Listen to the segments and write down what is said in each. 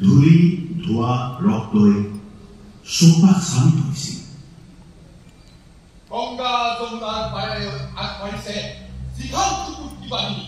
ধূলি ধোৱা ৰক্তই চৌপাশ চামিত হৈছিল। গংগা যমুনাৰ পাৰে আগবাঢ়িছে যিখন কুকুৰ্তি বাহিনী।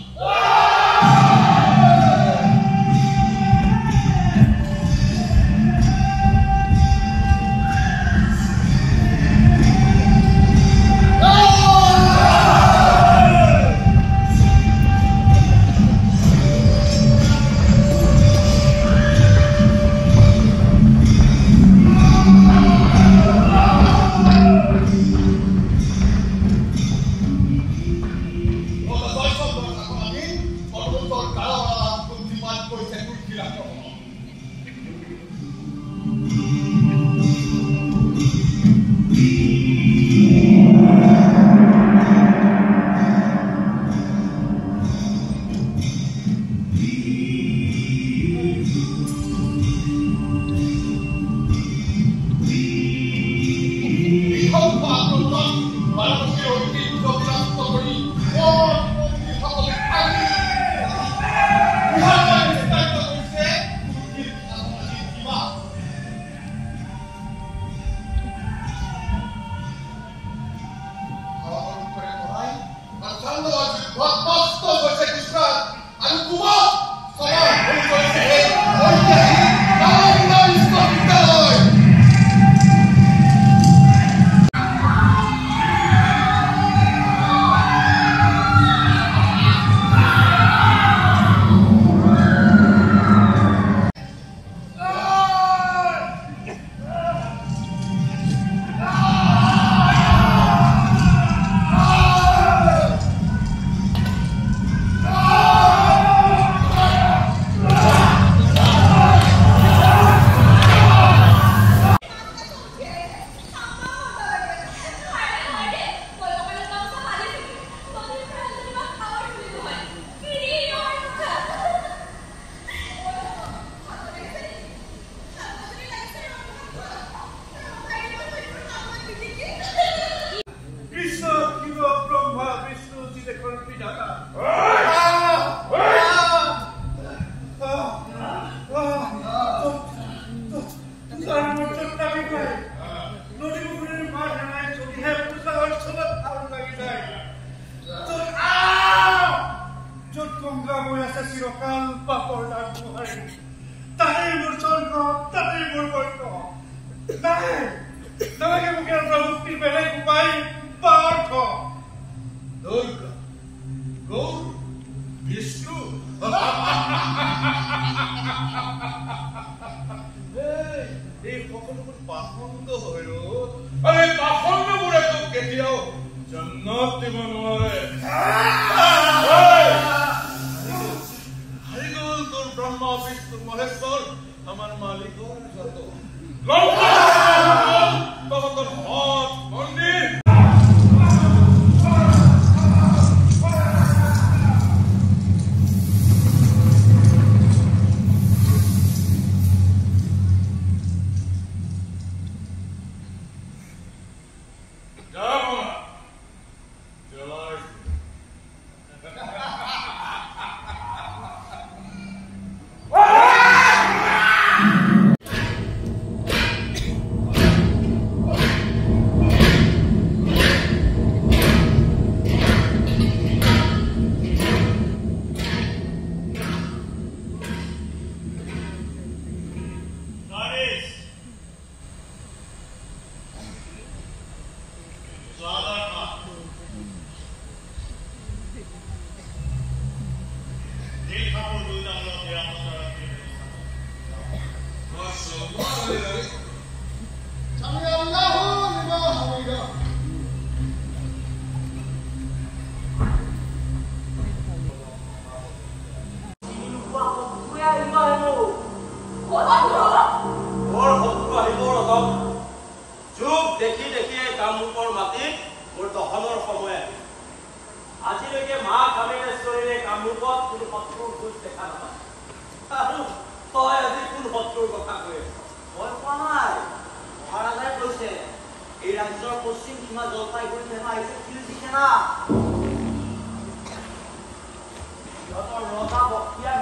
ৰজা বক্তিয়াৰ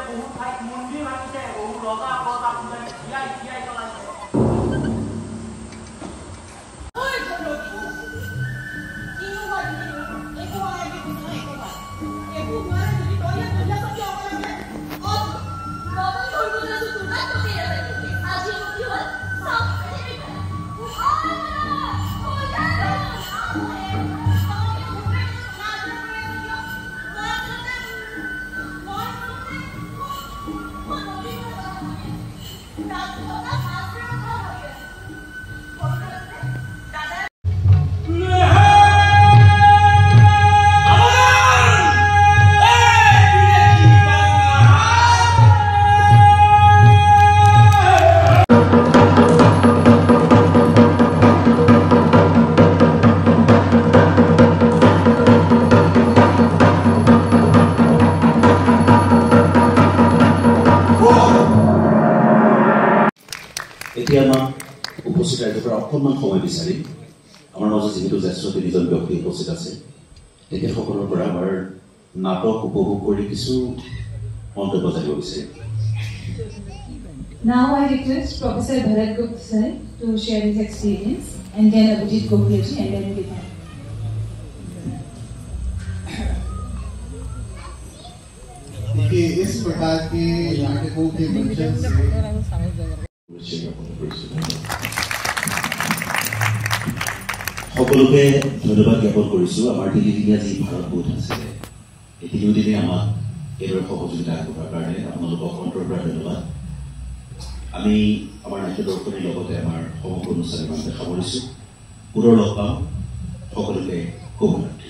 বহুত ঠাইত মন্দিৰ ভাঙিছে, বহু ৰজা এতিয়া আমাক উপস্থিত ৰাইজৰ অকণমান সময় বিচাৰিম আমাৰ মাজত যিহেতু জ্যেষ্ঠ তিনিজন ব্যক্তি উপস্থিত আছে তেখেতসকলৰ পৰা আমাৰ নাটক উপভোগ কৰি কিছু মন্তব্য জানিব বিচাৰিম Now I request Professor Bharat Gupta sir to share his experience and then Abhijit Gokhleji and then Vidhan. देखिए इस प्रकार के नाटकों के मंचन से সকলোকে ধন্যবাদ জ্ঞাপন কৰিছোঁ আমাৰ তিনিদিনীয়া যি ভাৰত বোধ আছিলে এই তিনিদিনে আমাক এইদৰে সহযোগিতা আগবঢ়োৱাৰ কাৰণে আপোনালোকক অন্তৰৰ পৰা ধন্যবাদ আমি আমাৰ নাট্য দৰ্শনীৰ লগতে আমাৰ সমগ্ৰ অনুষ্ঠান ইমানতে সামৰিছোঁ পুনৰ লগ পাম সকলোকে শুভৰাত্ৰি